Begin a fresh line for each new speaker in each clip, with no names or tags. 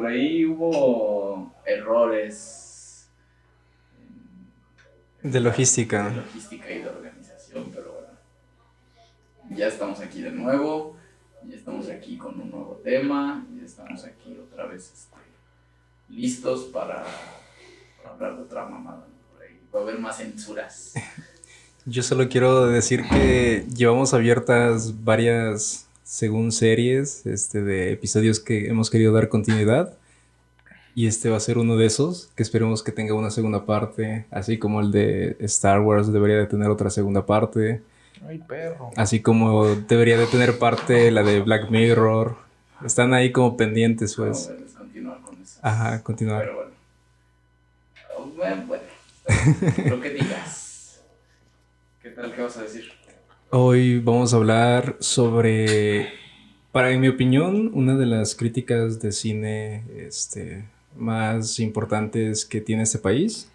por ahí hubo errores
De logística.
de logística y de organización, pero bueno, ya estamos aquí de nuevo, ya estamos aquí con un nuevo tema, ya estamos aquí otra vez listos para hablar de otra mamada, ¿no? Por ahí va a haber más censuras.
Yo solo quiero decir que llevamos abiertas varias, según series, de episodios que hemos querido dar continuidad. Y este va a ser uno de esos, que esperemos que tenga una segunda parte, así como el de Star Wars debería de tener otra segunda parte,
Ay, perro.
así como debería de tener parte la de Black Mirror. Están ahí como pendientes,
Vamos
pues.
a continuar con esas.
Ajá, continuar.
Pero bueno, lo que digas. ¿Qué tal? ¿Qué vas a decir?
Hoy vamos a hablar sobre, en mi opinión, una de las críticas de cine más importantes que tiene este país,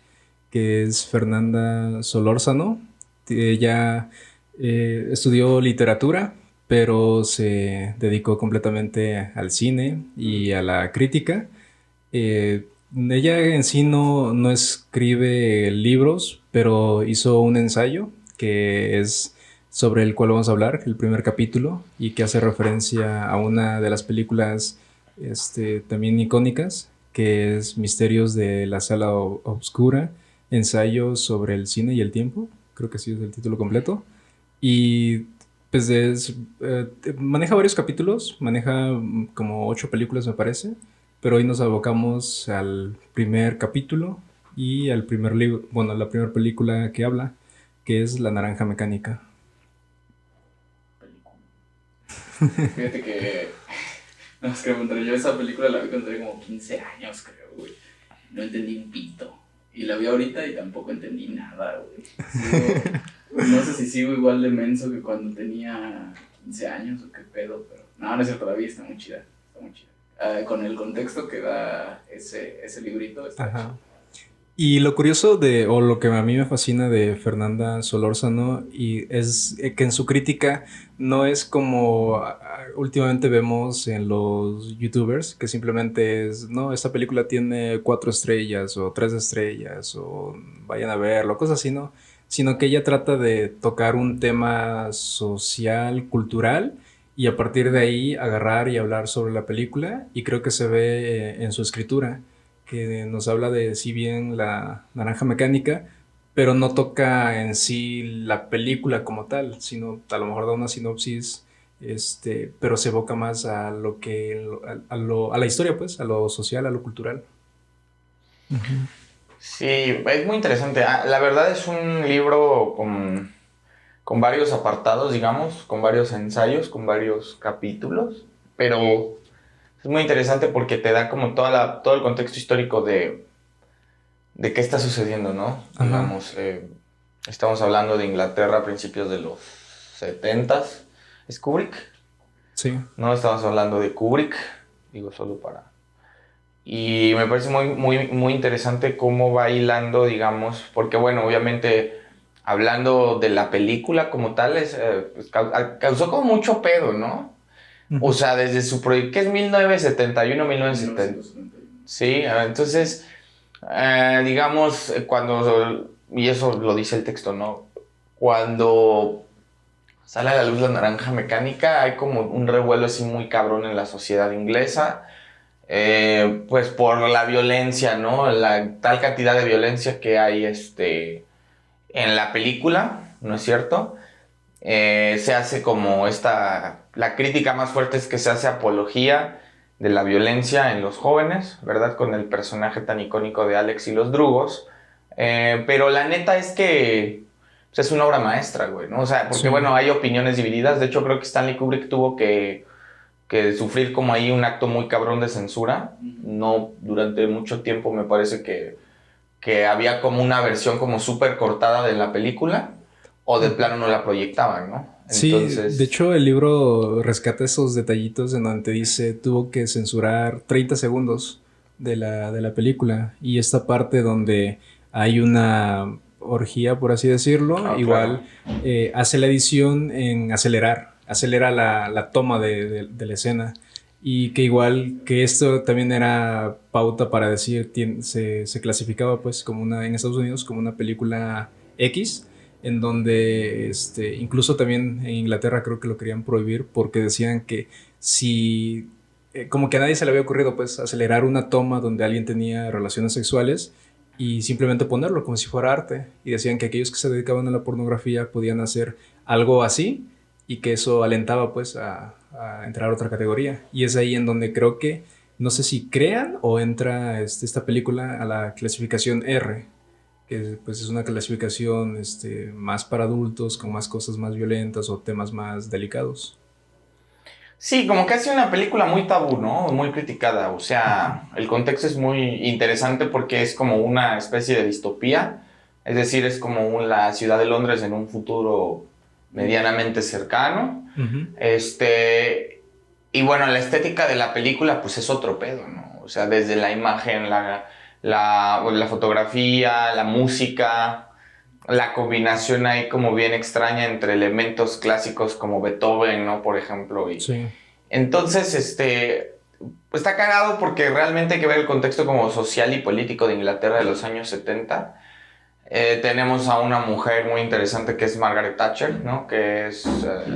que es Fernanda Solórzano. Ella estudió literatura, pero se dedicó completamente al cine y a la crítica. Ella en sí no escribe libros, pero hizo un ensayo que es sobre el cual vamos a hablar, el primer capítulo, y que hace referencia a una de las películas también icónicas, que es Misterios de la Sala Oscura, ensayo sobre el cine y el tiempo, creo que sí es el título completo, y pues maneja varios capítulos, maneja como 8 películas me parece, pero hoy nos abocamos al primer capítulo y al primer libro, bueno, la primera película que habla, que es La Naranja Mecánica.
Fíjate que. No, es que yo esa película la vi cuando tenía como 15 años, creo, güey. No entendí un pito. Y la vi ahorita y tampoco entendí nada, güey. No sé si sigo igual de menso que cuando tenía 15 años o qué pedo, pero. No es cierto, la vi, está muy chida. Está muy chida. Con el contexto que da ese librito, está chido.
Y lo curioso o lo que a mí me fascina de Fernanda Solórzano y es que en su crítica no es como últimamente vemos en los youtubers, que simplemente es, no, esta película tiene 4 estrellas o 3 estrellas o vayan a verlo, cosas así, ¿no? Sino que ella trata de tocar un tema social, cultural, y a partir de ahí agarrar y hablar sobre la película, y creo que se ve en su escritura que nos habla de, si bien, La Naranja Mecánica, pero no toca en sí la película como tal, sino a lo mejor da una sinopsis, pero se evoca más a lo que a la historia, pues, a lo social, a lo cultural. Uh-huh.
Sí, es muy interesante. La verdad es un libro con varios apartados, digamos, con varios ensayos, con varios capítulos, pero es muy interesante porque te da como todo el contexto histórico de qué está sucediendo, ¿no?
Ajá.
Digamos, estamos hablando de Inglaterra a principios de los 70s. ¿Es Kubrick?
Sí.
No, estamos hablando de Kubrick, digo solo para... Y me parece muy, muy, muy interesante cómo va hilando, digamos, porque bueno, obviamente hablando de la película como tal, pues, causó como mucho pedo, ¿no? O sea, desde su proyecto, que es 1971, 1970. Sí, entonces, digamos, y eso lo dice el texto, ¿no? Cuando sale a la luz La Naranja Mecánica, hay como un revuelo así muy cabrón en la sociedad inglesa, pues por la violencia, ¿no? La tal cantidad de violencia que hay en la película, ¿no es cierto? Se hace como la crítica más fuerte es que se hace apología de la violencia en los jóvenes, ¿verdad? Con el personaje tan icónico de Alex y los Drugos. Pero la neta es que pues, es una obra maestra, güey, ¿no? O sea, porque
Sí.
bueno, hay opiniones divididas. De hecho, creo que Stanley Kubrick tuvo que sufrir como ahí un acto muy cabrón de censura. No, durante mucho tiempo me parece que había como una versión como súper cortada de la película. O de plano no la proyectaban, ¿no?
Sí,
Entonces,
de hecho el libro rescata esos detallitos en donde te dice tuvo que censurar 30 segundos de la película, y esta parte donde hay una orgía, por así decirlo, igual hace la edición en acelera la toma de la escena, y que igual que esto también era pauta para decir, se clasificaba pues como una, en Estados Unidos como una película X, en donde incluso también en Inglaterra creo que lo querían prohibir porque decían que si, como que a nadie se le había ocurrido pues acelerar una toma donde alguien tenía relaciones sexuales y simplemente ponerlo como si fuera arte, y decían que aquellos que se dedicaban a la pornografía podían hacer algo así y que eso alentaba pues a entrar a otra categoría. Y es ahí en donde creo que, no sé si crean o entra esta película a la clasificación R, que pues es una clasificación más para adultos, con más cosas más violentas o temas más delicados.
Sí, como que hace una película muy tabú, ¿no? Muy criticada. O sea, el contexto es muy interesante porque es como una especie de distopía. Es decir, es como la ciudad de Londres en un futuro medianamente cercano.
Uh-huh.
Y bueno, la estética de la película pues es otro pedo, ¿no? O sea, desde la imagen, la fotografía, la música, la combinación ahí como bien extraña entre elementos clásicos como Beethoven, ¿no? Por ejemplo.
Sí.
Entonces, pues está cagado porque realmente hay que ver el contexto como social y político de Inglaterra de los años 70. Tenemos a una mujer muy interesante que es Margaret Thatcher, ¿no? Que es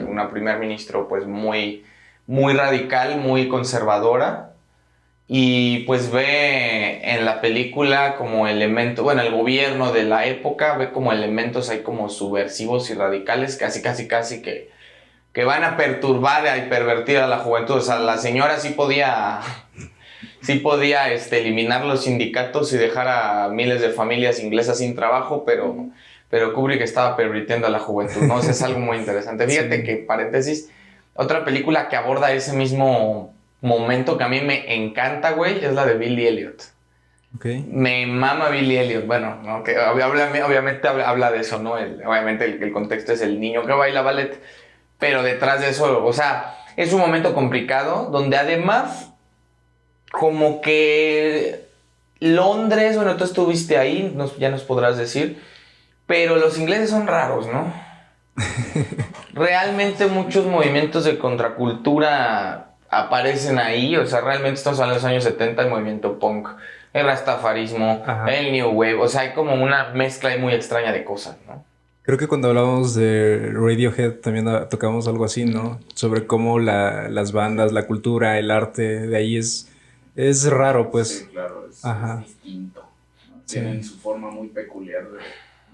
una primer ministro pues muy, muy radical, muy conservadora. Y pues ve en la película como elemento, bueno, el gobierno de la época ve como elementos ahí como subversivos y radicales, casi que van a perturbar y pervertir a la juventud. O sea, la señora sí podía eliminar los sindicatos y dejar a miles de familias inglesas sin trabajo, pero Kubrick estaba pervirtiendo a la juventud, ¿no? O sea, es algo muy interesante. Fíjate
Sí.
que, paréntesis, otra película que aborda ese mismo momento que a mí me encanta, güey, es la de Billy Elliot.
Okay.
Me mama Billy Elliot, bueno, ¿no? Que obviamente habla de eso, ¿no? Obviamente el contexto es el niño que baila ballet, pero detrás de eso, o sea, es un momento complicado donde además como que Londres, bueno, tú estuviste ahí, ya nos podrás decir, pero los ingleses son raros, ¿no? Realmente muchos movimientos de contracultura aparecen ahí, o sea, realmente estamos hablando de los años 70, el movimiento punk, el rastafarismo,
Ajá.
el new wave, o sea, hay como una mezcla ahí muy extraña de cosas, ¿no?
Creo que cuando hablábamos de Radiohead también tocamos algo así, ¿no? Sobre cómo las bandas, la cultura, el arte de ahí es raro, pues.
Sí, claro, es distinto, ¿no?
Sí.
Tienen su forma muy peculiar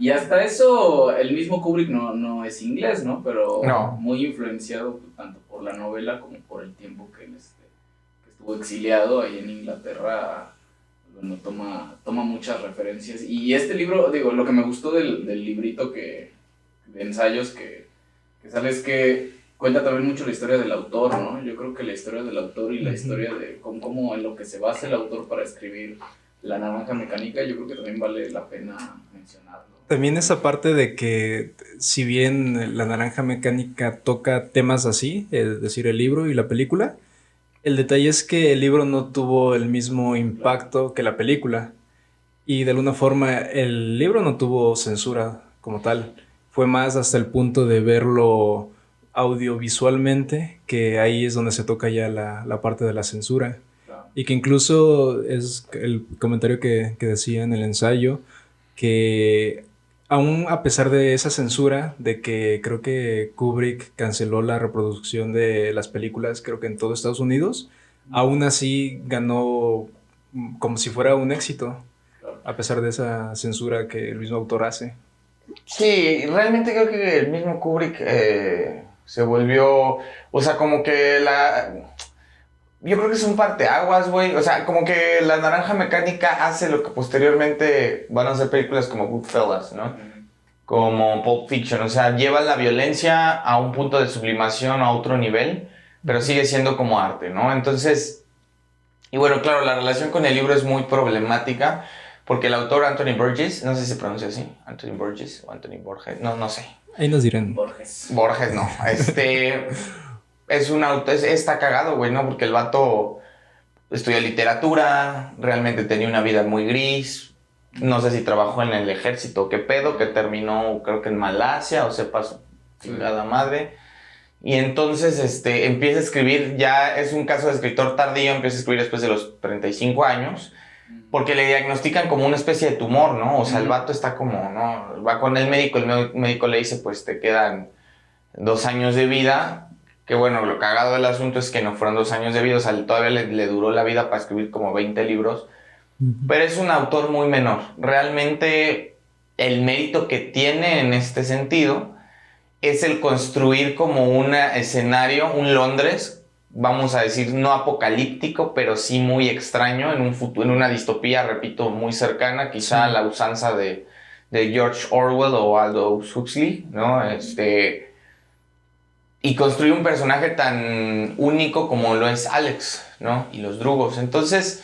y hasta eso, el mismo Kubrick no es inglés, ¿no? Pero
No.
muy influenciado tanto por la novela como por el tiempo que estuvo exiliado ahí en Inglaterra. Bueno, toma muchas referencias. Y este libro, digo, lo que me gustó del librito de ensayos que sale es que cuenta también mucho la historia del autor, ¿no? Yo creo que la historia del autor y la historia de cómo en lo que se basa el autor para escribir La Naranja Mecánica, yo creo que también vale la pena mencionarlo.
También esa parte de que, si bien La Naranja Mecánica toca temas así, es decir, el libro y la película, el detalle es que el libro no tuvo el mismo impacto que la película. Y de alguna forma el libro no tuvo censura como tal. Fue más hasta el punto de verlo audiovisualmente, que ahí es donde se toca ya la parte de la censura.
Claro.
Y que incluso es el comentario que decía en el ensayo, que aún a pesar de esa censura, de que creo que Kubrick canceló la reproducción de las películas, creo que en todo Estados Unidos, aún así ganó como si fuera un éxito, a pesar de esa censura que el mismo autor hace.
Sí, realmente creo que el mismo Kubrick se volvió, o sea, como que yo creo que es un parteaguas, güey. O sea, como que La Naranja Mecánica hace lo que posteriormente van a ser películas como Goodfellas, ¿no? Como Pulp Fiction. O sea, lleva la violencia a un punto de sublimación, a otro nivel, pero sigue siendo como arte, ¿no? Entonces, y bueno, claro, la relación con el libro es muy problemática, porque el autor Anthony Burgess, no sé si se pronuncia así, Anthony Burgess o Anthony Borges, no sé.
Ahí nos dirán.
Borges
no. Está cagado, güey, ¿no? Porque el vato estudió literatura, realmente tenía una vida muy gris, no sé si trabajó en el ejército, qué pedo, que terminó creo que en Malasia o sepa su chingada madre. Y entonces empieza a escribir, ya es un caso de escritor tardío, empieza a escribir después de los 35 años, porque le diagnostican como una especie de tumor, ¿no? O sea, el vato está como, ¿no? Va con el médico le dice, pues te quedan 2 años de vida. Que bueno, lo cagado del asunto es que no fueron 2 años de vida, o sea, todavía le duró la vida para escribir como 20 libros. Pero es un autor muy menor. Realmente el mérito que tiene en este sentido es el construir como un escenario, un Londres, vamos a decir, no apocalíptico, pero sí muy extraño, en un futuro, en una distopía, repito, muy cercana, quizá a la usanza de George Orwell o Aldous Huxley, ¿no? Y construir un personaje tan único como lo es Alex, ¿no? Y los drugos. Entonces,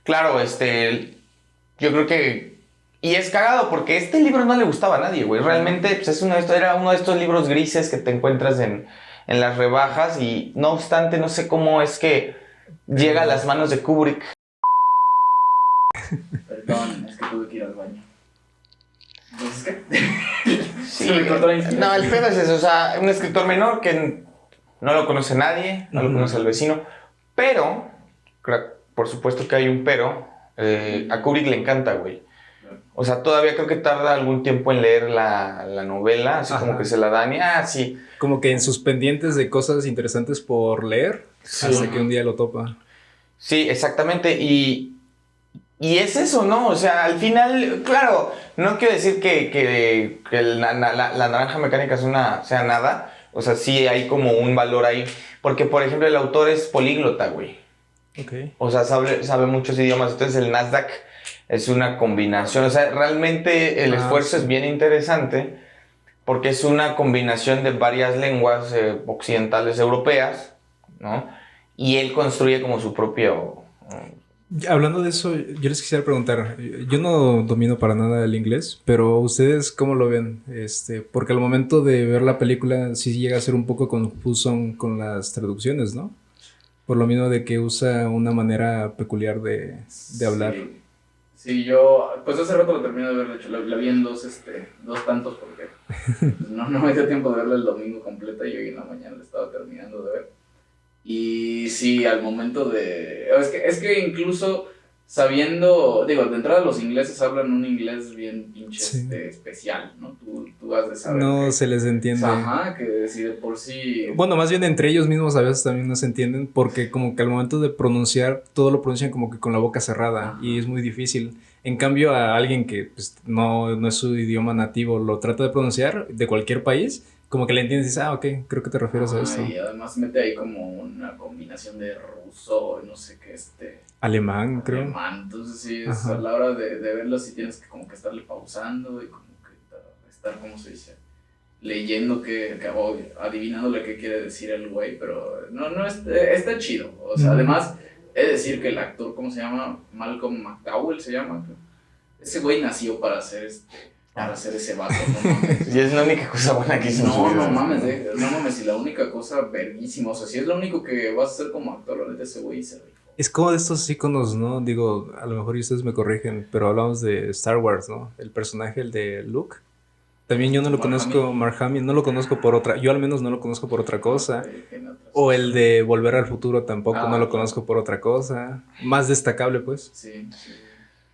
claro, yo creo que... Y es cagado porque este libro no le gustaba a nadie, güey. Realmente pues, era uno de estos libros grises que te encuentras en las rebajas y no obstante, no sé cómo es que llega a las manos de Kubrick.
Perdón, es que tuve que ir al baño. Entonces, ¿qué?
Sí, no, el pedo es eso, o sea, un escritor menor que no lo conoce nadie, no lo conoce el vecino, pero, por supuesto que hay un pero, a Kubrick le encanta, güey. O sea, todavía creo que tarda algún tiempo en leer la novela, así como que se la dan y, sí.
Como que en sus pendientes de cosas interesantes por leer, hasta que un día lo topa.
Sí, exactamente, y es eso, ¿no? O sea, al final, claro, no quiero decir que la naranja mecánica sea nada. O sea, sí hay como un valor ahí. Porque, por ejemplo, el autor es políglota, güey.
Okay.
O sea, sabe muchos idiomas. Entonces, el Nasdaq es una combinación. O sea, realmente el esfuerzo es bien interesante. Porque es una combinación de varias lenguas occidentales europeas, ¿no? Y él construye como su propio...
Hablando de eso, yo les quisiera preguntar, yo no domino para nada el inglés, pero ¿ustedes cómo lo ven? Porque al momento de ver la película sí llega a ser un poco confuso con las traducciones, ¿no? Por lo mismo de que usa una manera peculiar de hablar.
Sí, yo, pues hace rato lo terminé de ver, de hecho, la vi en dos tantos porque pues, no me dio tiempo de verla el domingo completa y hoy en la mañana la estaba terminando de ver. Y sí, al momento de... Es que incluso sabiendo... Digo, de entrada los ingleses hablan un inglés bien pinche especial, ¿no? Tú has de saber.
No se les entiende.
Ajá, que si de por sí...
Bueno, más bien entre ellos mismos a veces también no se entienden porque como que al momento de pronunciar, todo lo pronuncian como que con la boca cerrada. Ajá. Y es muy difícil. En cambio a alguien que pues, no es su idioma nativo, lo trata de pronunciar de cualquier país... Como que le entiendes y dices, ok, creo que te refieres a esto.
Y además mete ahí como una combinación de ruso, no sé qué,
alemán, creo.
Alemán, entonces sí, es a la hora de verlo sí tienes que como que estarle pausando y como que estar, ¿cómo se dice? Leyendo o adivinándole qué quiere decir el güey, pero no, está chido. O sea, además, he de decir que el actor, ¿cómo se llama? Malcolm McDowell se llama. Ese güey nació para hacer para hacer ese vato, no mames.
Y es la única cosa buena que hizo en su vida.
No mames, y la única cosa verguísima, o sea, si es lo único que vas a hacer como actor, la neta ese güey se rifó.
Es como de estos iconos, ¿no? Digo, a lo mejor ustedes me corrigen, pero hablamos de Star Wars, ¿no? El personaje, el de Luke. También yo no lo conozco, Mark Hamill, no lo conozco por otra, yo al menos no lo conozco por otra cosa. O el de Volver al Futuro tampoco, no lo conozco por otra cosa. Más destacable, pues.
Sí.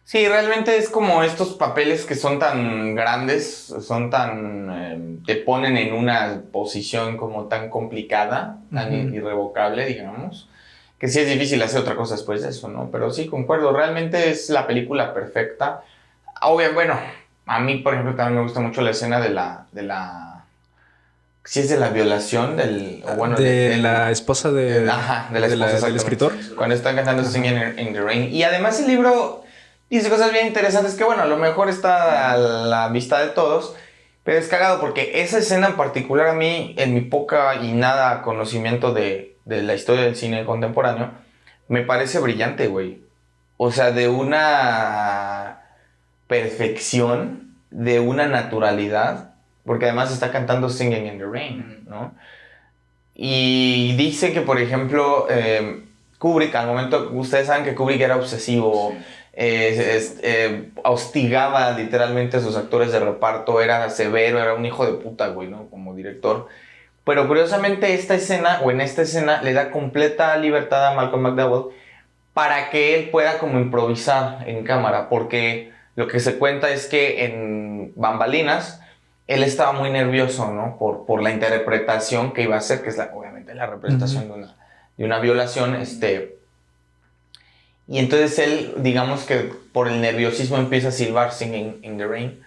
Sí, realmente es como estos papeles que son tan grandes, te ponen en una posición como tan complicada, tan irrevocable, digamos, que sí es difícil hacer otra cosa después de eso, ¿no? Pero sí, concuerdo, realmente es la película perfecta. Bueno, a mí, por ejemplo, también me gusta mucho la escena de la sí es de la violación de
la esposa del escritor.
Cuando están cantando Singing in the Rain. Y además el libro... dice cosas bien interesantes que, bueno, a lo mejor está a la vista de todos, pero es cagado porque esa escena en particular a mí, en mi poca y nada conocimiento de la historia del cine contemporáneo, me parece brillante, güey. O sea, de una perfección, de una naturalidad, porque además está cantando Singing in the Rain, ¿no? Y dice que, por ejemplo, Kubrick, al momento, ustedes saben que Kubrick era obsesivo, hostigaba literalmente a sus actores de reparto, era severo, era un hijo de puta, güey, ¿no? Como director. Pero curiosamente en esta escena le da completa libertad a Malcolm McDowell para que él pueda como improvisar en cámara, porque lo que se cuenta es que en bambalinas él estaba muy nervioso, ¿no? Por la interpretación que iba a hacer, que es obviamente la representación de una violación, y entonces él, digamos que por el nerviosismo empieza a silbar Singing in the Rain.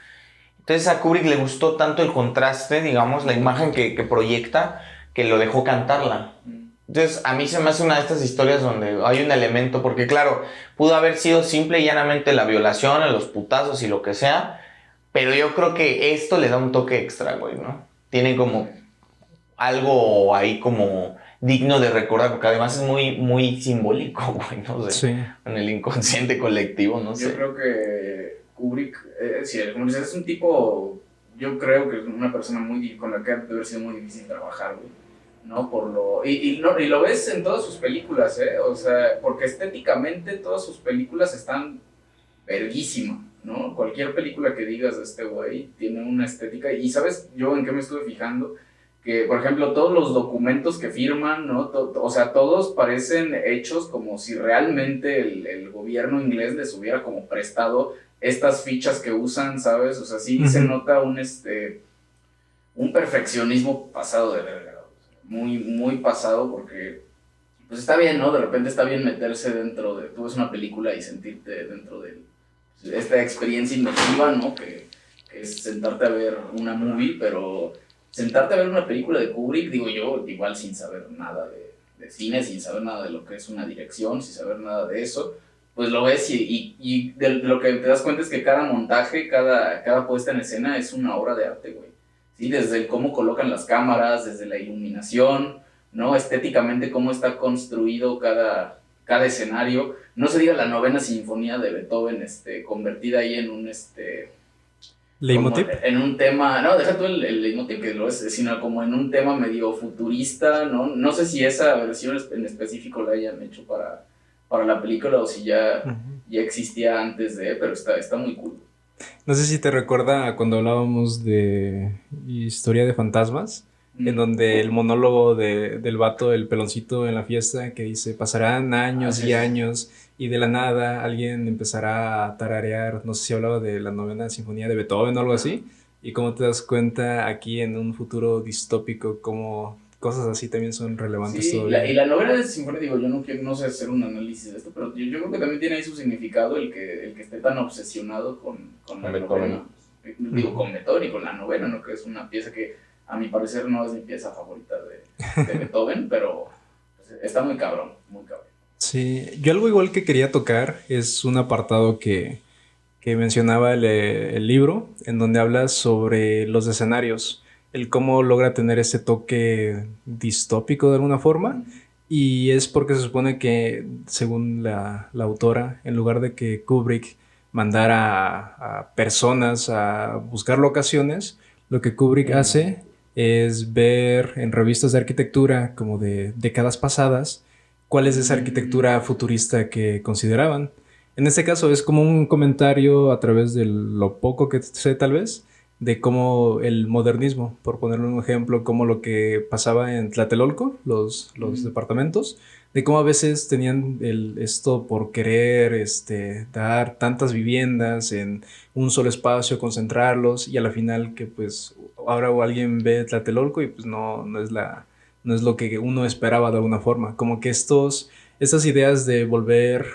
Entonces a Kubrick le gustó tanto el contraste, digamos, la imagen que proyecta, que lo dejó cantarla. Entonces a mí se me hace una de estas historias donde hay un elemento, porque claro, pudo haber sido simple y llanamente la violación, los putazos y lo que sea, pero yo creo que esto le da un toque extra, güey, ¿no? Tiene como algo ahí como digno de recordar, porque además es muy, muy simbólico, güey, no sé,
Sí.
en el inconsciente colectivo, no sé.
Yo creo que Kubrick, sí, como dices, es un tipo, yo creo que es una persona con la que debe haber sido muy difícil trabajar, güey, ¿no? Y lo ves en todas sus películas, o sea, porque estéticamente todas sus películas están verguísimas, ¿no? Cualquier película que digas de este güey tiene una estética, y ¿sabes yo en qué me estuve fijando? Que, por ejemplo, todos los documentos que firman, ¿no? O sea, todos parecen hechos como si realmente el gobierno inglés les hubiera como prestado estas fichas que usan, ¿sabes? O sea, sí se nota un perfeccionismo pasado de verga, muy, muy pasado, porque pues está bien, ¿no? De repente está bien meterse tú ves una película y sentirte dentro de esta experiencia inmersiva, ¿no? Que es sentarte a ver una movie, pero sentarte a ver una película de Kubrick, digo yo, igual sin saber nada de cine, sin saber nada de lo que es una dirección, sin saber nada de eso, pues lo ves y de lo que te das cuenta es que cada montaje, cada puesta en escena es una obra de arte, güey. ¿Sí? Desde el cómo colocan las cámaras, desde la iluminación, ¿no? Estéticamente cómo está construido cada escenario. No se diga la novena sinfonía de Beethoven, convertida ahí en un,
¿Leitmotiv?
en un tema, no, deja tú el leitmotiv que lo es, sino como en un tema medio futurista, ¿no? No sé si esa versión en específico la hayan hecho para la película o si ya existía antes pero está muy cool.
No sé si te recuerda a cuando hablábamos de Historia de Fantasmas, en donde el monólogo del vato, el peloncito en la fiesta, que dice, pasarán años y años, y de la nada alguien empezará a tararear, no sé si hablaba de la novena sinfonía de Beethoven o algo así, y cómo te das cuenta aquí en un futuro distópico, cómo cosas así también son relevantes todavía.
Y la novela sinfonía, digo, yo no sé hacer un análisis de esto, pero yo creo que también tiene ahí su significado el que esté tan obsesionado con la novena. Digo, con Beethoven y con la novena, ¿no? Que es una pieza que a mi parecer no es mi pieza favorita de Beethoven, pero pues, está muy cabrón, muy cabrón.
Sí, yo algo igual que quería tocar es un apartado que mencionaba el libro, en donde habla sobre los escenarios, el cómo logra tener ese toque distópico de alguna forma, y es porque se supone que, según la autora, en lugar de que Kubrick mandara a personas a buscar locaciones, lo que Kubrick hace es ver en revistas de arquitectura como de décadas pasadas cuál es esa arquitectura futurista que consideraban. En este caso es como un comentario a través de lo poco que sé tal vez, de cómo el modernismo, por ponerle un ejemplo, como lo que pasaba en Tlatelolco, los departamentos, de cómo a veces tenían esto por querer dar tantas viviendas en un solo espacio, concentrarlos, y a la final que pues ahora alguien ve Tlatelolco y pues no es lo que uno esperaba de alguna forma, como que estas ideas de volver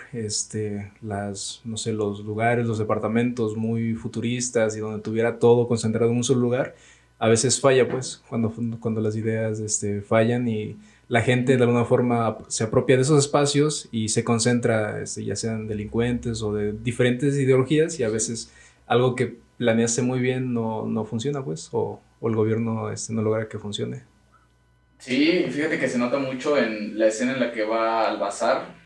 no sé, los lugares, los departamentos muy futuristas y donde tuviera todo concentrado en un solo lugar, a veces falla pues, cuando las ideas fallan y la gente de alguna forma se apropia de esos espacios y se concentra, ya sean delincuentes o de diferentes ideologías, y a veces algo que planeaste muy bien no funciona pues, o el gobierno no logra que funcione.
Sí, fíjate que se nota mucho en la escena en la que va al bazar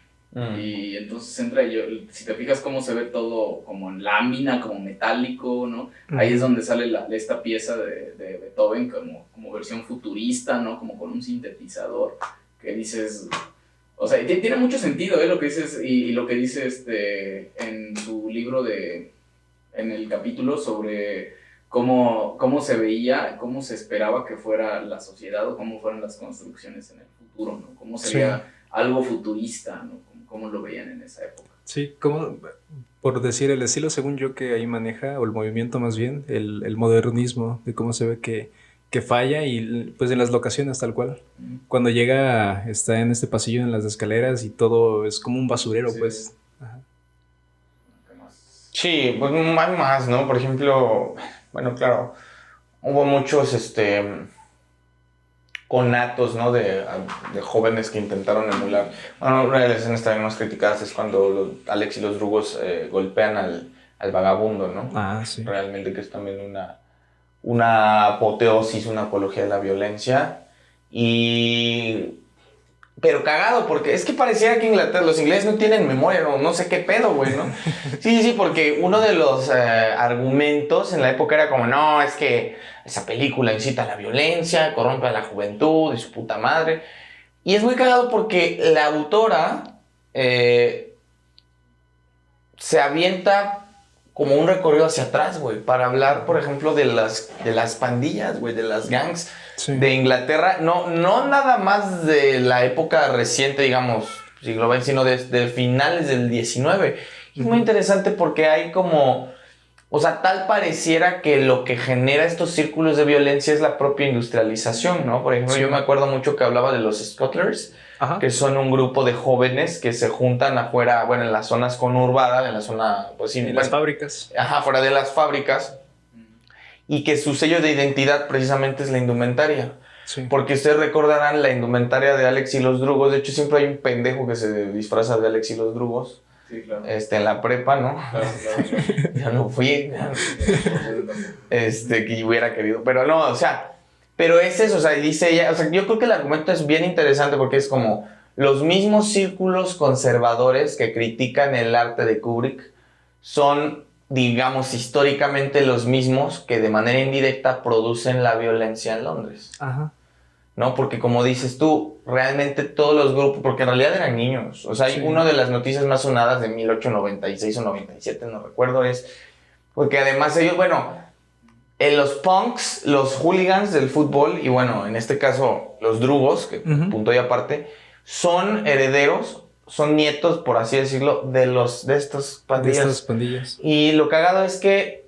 y entonces entra si te fijas cómo se ve todo como en lámina, como metálico, ¿no? Ahí es donde sale esta pieza de Beethoven como versión futurista, ¿no? Como con un sintetizador que dices... O sea, tiene mucho sentido, lo que dices y lo que dice en su libro en el capítulo sobre cómo se veía, cómo se esperaba que fuera la sociedad o cómo fueran las construcciones en el futuro, ¿no? Cómo sería algo futurista, ¿no? Cómo lo veían en esa época.
Sí, como por decir el estilo, según yo, que ahí maneja, o el movimiento más bien, el modernismo, de cómo se ve que falla y pues en las locaciones tal cual. Cuando llega, está en este pasillo en las escaleras y todo es como un basurero,
Sí.
pues. Ajá.
¿Qué más?
Sí, pues hay más, ¿no? Por ejemplo, bueno, claro, hubo muchos conatos, ¿no? De jóvenes que intentaron emular. Bueno, una de las escenas también más criticadas es cuando Alex y los drugos golpean al vagabundo, ¿no?
Ah, sí.
Realmente que es también una apoteosis, una apología de la violencia. Pero cagado, porque es que pareciera que los ingleses no tienen memoria, no sé qué pedo, güey, ¿no? Sí, porque uno de los argumentos en la época era como, no, es que esa película incita a la violencia, corrompe a la juventud y su puta madre. Y es muy cagado porque la autora se avienta como un recorrido hacia atrás, güey, para hablar, por ejemplo, de las pandillas, güey, de las gangs de Inglaterra. No nada más de la época reciente, digamos, siglo XX, sino desde finales del XIX. Y es muy interesante porque hay como... O sea, tal pareciera que lo que genera estos círculos de violencia es la propia industrialización, ¿no? Por ejemplo, yo me acuerdo mucho que hablaba de los Scuttlers, que son un grupo de jóvenes que se juntan afuera, bueno, en las zonas conurbadas, en la zona, pues sí,
En las fábricas.
Ajá, fuera de las fábricas, y que su sello de identidad precisamente es la indumentaria. Sí. Porque ustedes recordarán la indumentaria de Alex y los Drugos. De hecho, siempre hay un pendejo que se disfraza de Alex y los Drugos.
Sí, claro.
En la prepa, ¿no?
Claro.
Yo no fui. Que hubiera querido. Pero no, o sea, pero es eso, o sea, dice ella, o sea, yo creo que el argumento es bien interesante porque es como los mismos círculos conservadores que critican el arte de Kubrick son, digamos, históricamente los mismos que de manera indirecta producen la violencia en Londres.
Ajá.
¿No? Porque como dices tú, realmente todos los grupos, porque en realidad eran niños. O sea, hay una de las noticias más sonadas de 1896 o 97, no recuerdo, es porque además ellos, bueno, los punks, los hooligans del fútbol, y bueno, en este caso los drugos, que punto y aparte, son herederos, son nietos, por así decirlo, de estas pandillas.
De estas pandillas.
Y lo cagado es que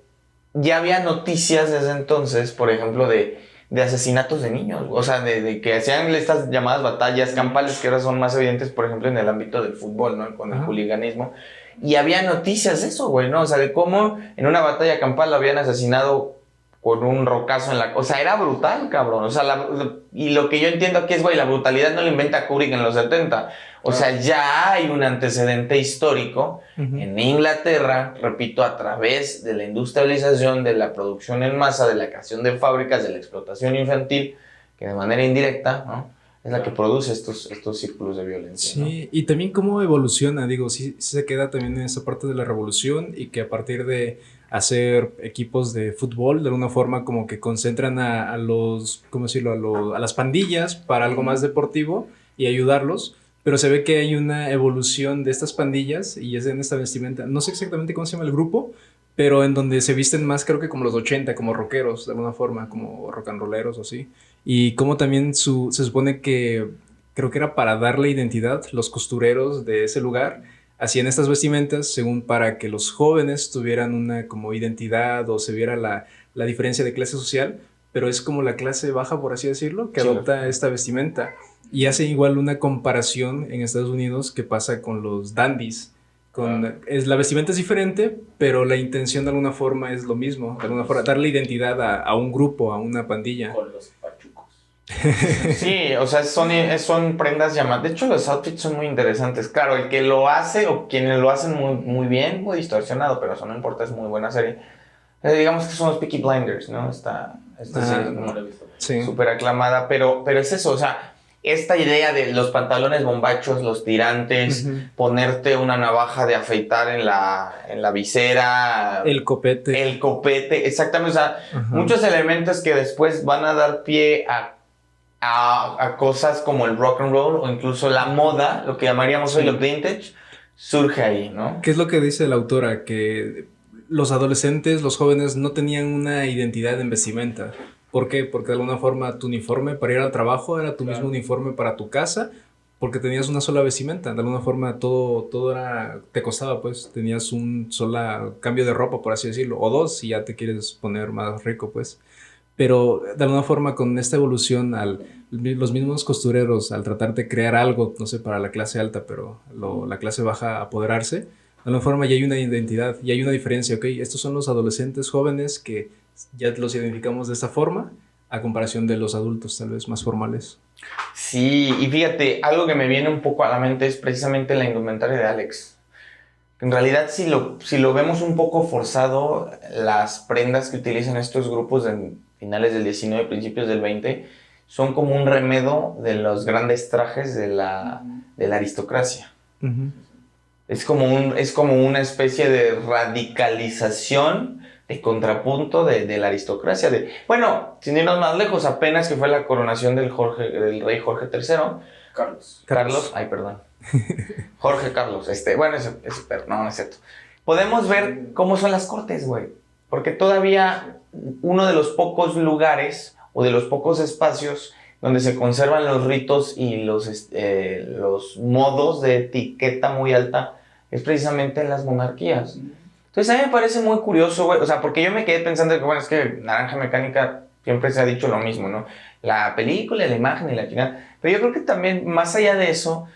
ya había noticias desde entonces, por ejemplo, de asesinatos de niños, o sea, de que hacían estas llamadas batallas campales, que ahora son más evidentes, por ejemplo, en el ámbito del fútbol, ¿no? Con el hooliganismo. Y había noticias de eso, güey, ¿no? O sea, de cómo en una batalla campal lo habían asesinado con un rocazo en la... O sea, era brutal, cabrón. O sea, y lo que yo entiendo aquí es, güey, la brutalidad no la inventa Kubrick en los 70. O sea, ya hay un antecedente histórico en Inglaterra, repito, a través de la industrialización, de la producción en masa, de la creación de fábricas, de la explotación infantil, que de manera indirecta, ¿no?, es la que produce estos círculos de violencia.
Sí,
¿no?
Y también cómo evoluciona, digo, sí se queda también en esa parte de la revolución y que a partir de hacer equipos de fútbol, de alguna forma como que concentran a los, ¿cómo decirlo?, a las pandillas para algo más deportivo y ayudarlos. Pero se ve que hay una evolución de estas pandillas y es en esta vestimenta. No sé exactamente cómo se llama el grupo, pero en donde se visten más, creo que como los 80, como rockeros, de alguna forma, como rock and rolleros o así. Y como también se supone que, creo que era para darle identidad, los costureros de ese lugar hacían estas vestimentas según para que los jóvenes tuvieran una como identidad o se viera la diferencia de clase social, pero es como la clase baja, por así decirlo, que adopta esta vestimenta. Y hace igual una comparación en Estados Unidos que pasa con los dandies. La vestimenta es diferente, pero la intención de alguna forma es lo mismo. De alguna forma, darle identidad a un grupo, a una pandilla.
Con los pachucos.
Sí, o sea, son prendas llamadas. De hecho, los outfits son muy interesantes. Claro, el que lo hace o quienes lo hacen muy, muy bien, muy distorsionado, pero eso no importa, es muy buena serie. Digamos que son los Peaky Blinders, ¿no? Esta serie súper aclamada, pero es eso, o sea, esta idea de los pantalones bombachos, los tirantes, ponerte una navaja de afeitar en la visera.
El copete,
exactamente, o sea, muchos elementos que después van a dar pie a cosas como el rock and roll o incluso la moda, lo que llamaríamos hoy lo vintage, surge ahí, ¿no?
¿Qué es lo que dice la autora? Que los adolescentes, los jóvenes no tenían una identidad en vestimenta. ¿Por qué? Porque de alguna forma tu uniforme para ir al trabajo era tu
Claro.
mismo uniforme para tu casa, porque tenías una sola vestimenta. De alguna forma todo era, te costaba, pues, tenías un sola cambio de ropa, por así decirlo, o dos si ya te quieres poner más rico, pues. Pero de alguna forma con esta evolución, los mismos costureros, al tratar de crear algo, no sé, para la clase alta, pero la clase baja apoderarse, de alguna forma ya hay una identidad, ya hay una diferencia, ¿ok? Estos son los adolescentes jóvenes que ya los identificamos de esta forma, a comparación de los adultos tal vez más formales.
Sí, y fíjate, algo que me viene un poco a la mente es precisamente la indumentaria de Alex. En realidad, si lo vemos un poco forzado, las prendas que utilizan estos grupos en finales del 19, principios del 20, son como un remedo de los grandes trajes de la aristocracia.
Uh-huh.
Es como una especie de radicalización, de contrapunto de la aristocracia. Bueno, sin irnos más lejos, apenas que fue la coronación del rey Jorge III, Carlos, ay, perdón. Jorge Carlos, bueno, no, no es cierto. Podemos ver cómo son las cortes, güey. Porque todavía uno de los pocos lugares o de los pocos espacios donde se conservan los ritos y los modos de etiqueta muy alta es precisamente en las monarquías. Entonces a mí me parece muy curioso, güey. O sea, porque yo me quedé pensando que, bueno, es que Naranja Mecánica siempre se ha dicho lo mismo, ¿no? La película, la imagen y la chingada. Pero yo creo que también, más allá de eso,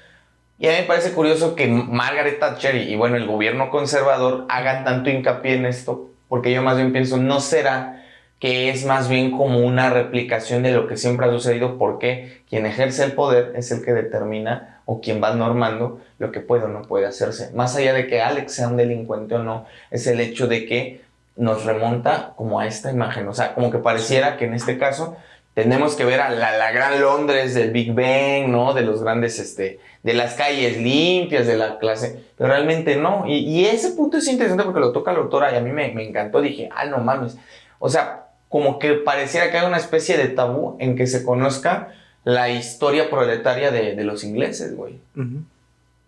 y a mí me parece curioso que Margaret Thatcher y bueno, el gobierno conservador hagan tanto hincapié en esto, porque yo más bien pienso, ¿no será que es más bien como una replicación de lo que siempre ha sucedido? Porque quien ejerce el poder es el que determina o quien va normando lo que puede o no puede hacerse. Más allá de que Alex sea un delincuente o no, es el hecho de que nos remonta como a esta imagen. O sea, como que pareciera que en este caso tenemos que ver a la gran Londres del Big Ben, ¿no? De los grandes, de las calles limpias, de la clase, pero realmente no. Y ese punto es interesante porque lo toca la autora y a mí me encantó. Dije, no mames. O sea, como que pareciera que hay una especie de tabú en que se conozca la historia proletaria de los ingleses, güey.
Uh-huh.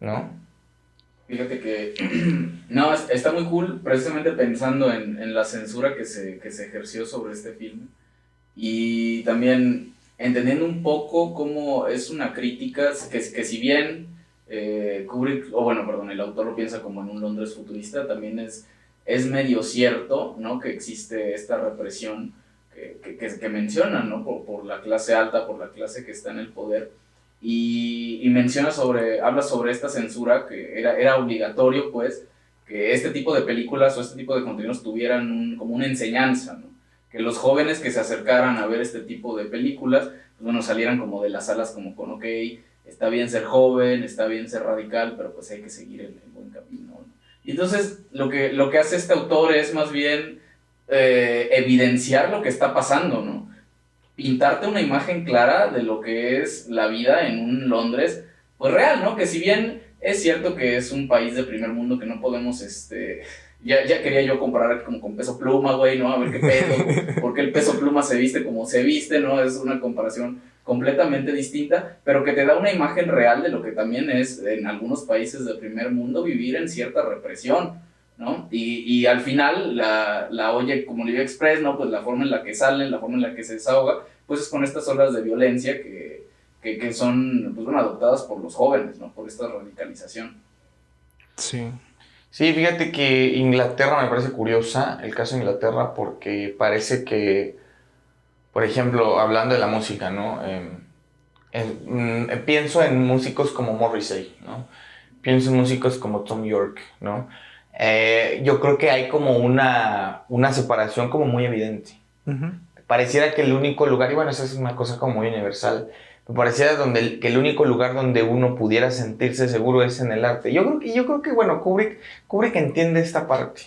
¿No?
Fíjate que no, está muy cool, precisamente pensando en la censura que se ejerció sobre este filme. Y también entendiendo un poco cómo es una crítica que si bien Kubrick, el autor lo piensa como en un Londres futurista, también es medio cierto, ¿no? Que existe esta represión que mencionan, ¿no? Por la clase alta, por la clase que está en el poder. Y habla sobre esta censura que era obligatorio, pues, que este tipo de películas o este tipo de contenidos tuvieran como una enseñanza, ¿no? Que los jóvenes que se acercaran a ver este tipo de películas, pues bueno, salieran como de las salas como con, ok, está bien ser joven, está bien ser radical, pero pues hay que seguir el buen camino, ¿no? Y entonces lo que hace este autor es más bien evidenciar lo que está pasando, ¿no? Pintarte una imagen clara de lo que es la vida en un Londres, pues real, ¿no? Que si bien es cierto que es un país de primer mundo que no podemos, ya quería yo comparar como con Peso Pluma, güey, ¿no? A ver qué pedo, porque el Peso Pluma se viste como se viste, ¿no? Es una comparación completamente distinta, pero que te da una imagen real de lo que también es en algunos países del primer mundo vivir en cierta represión, ¿no? Y al final la oye como Live Express, ¿no? Pues la forma en la que salen, la forma en la que se desahoga, pues es con estas olas de violencia que son, pues bueno, adoptadas por los jóvenes, ¿no? Por esta radicalización.
Sí.
Sí, fíjate que Inglaterra me parece curiosa, el caso de Inglaterra, porque parece que, por ejemplo, hablando de la música, ¿no? Pienso en músicos como Morrissey, ¿no? Pienso en músicos como Tom York, ¿no? Yo creo que hay como una separación como muy evidente.
Uh-huh.
Pareciera que el único lugar, y bueno, eso es una cosa como muy universal, me parecía que el único lugar donde uno pudiera sentirse seguro es en el arte. Yo creo que bueno, Kubrick entiende esta parte.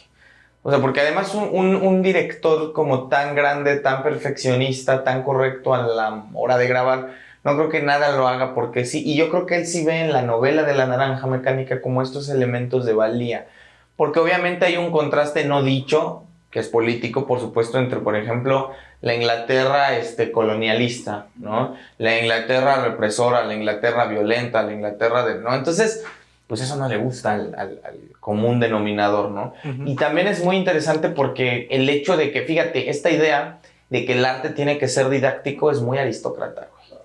O sea, porque además un director como tan grande, tan perfeccionista, tan correcto a la hora de grabar, no creo que nada lo haga porque sí. Y yo creo que él sí ve en la novela de La Naranja Mecánica como estos elementos de valía. Porque obviamente hay un contraste no dicho, que es político, por supuesto, entre, por ejemplo, la Inglaterra colonialista, ¿no? La Inglaterra represora, la Inglaterra violenta, la Inglaterra ¿no? Entonces, pues eso no le gusta al común denominador, ¿no?
Ujú.
Y también es muy interesante porque el hecho de que, fíjate, esta idea de que el arte tiene que ser didáctico es muy aristócrata, güey.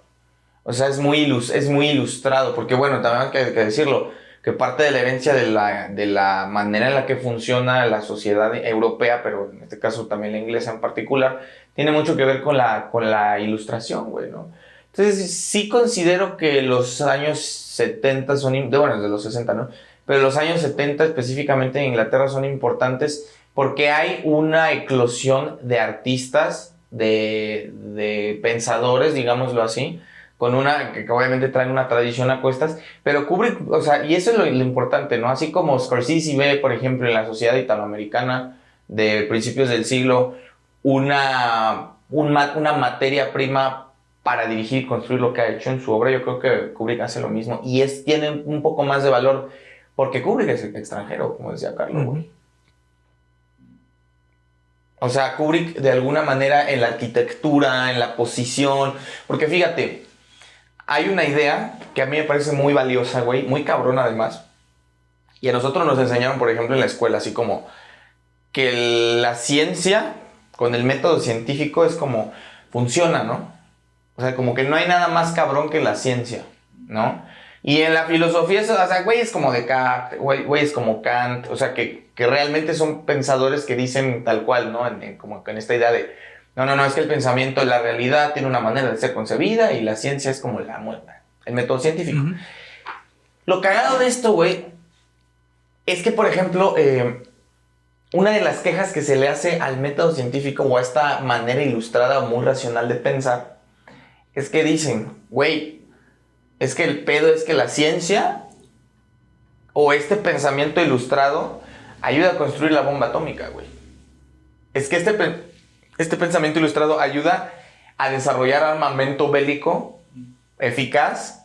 O sea, es muy ilustrado, porque bueno, también hay que decirlo, que parte de la herencia de la manera en la que funciona la sociedad europea, pero en este caso también la inglesa en particular, tiene mucho que ver con la ilustración, güey, ¿no? Entonces, sí considero que los años 70 bueno, de los 60, ¿no? Pero los años 70 específicamente en Inglaterra son importantes porque hay una eclosión de artistas, de pensadores, digámoslo así, con que obviamente traen una tradición a cuestas, pero Kubrick, o sea, y eso es lo importante, ¿no? Así como Scorsese ve, por ejemplo, en la sociedad italoamericana de principios del siglo, una materia prima para dirigir y construir lo que ha hecho en su obra, yo creo que Kubrick hace lo mismo, y tiene un poco más de valor, porque Kubrick es extranjero, como decía Carlos, güey. O sea, Kubrick de alguna manera en la arquitectura, en la posición, porque fíjate, hay una idea que a mí me parece muy valiosa, güey, muy cabrona además, y a nosotros nos enseñaron, por ejemplo, en la escuela, así como que la ciencia, con el método científico, es como funciona, ¿no? O sea, como que no hay nada más cabrón que la ciencia, ¿no? Y en la filosofía, o sea, güey, es como Descartes, güey, es como Kant, o sea, que realmente son pensadores que dicen tal cual, ¿no? Como en esta idea de, no, es que el pensamiento, la realidad tiene una manera de ser concebida y la ciencia es como la muerte, el método científico. Uh-huh. Lo cagado de esto, güey, es que, por ejemplo, una de las quejas que se le hace al método científico o a esta manera ilustrada o muy racional de pensar es que dicen, güey, es que el pedo es que la ciencia o este pensamiento ilustrado ayuda a construir la bomba atómica, güey. Es que este pensamiento ilustrado ayuda a desarrollar armamento bélico eficaz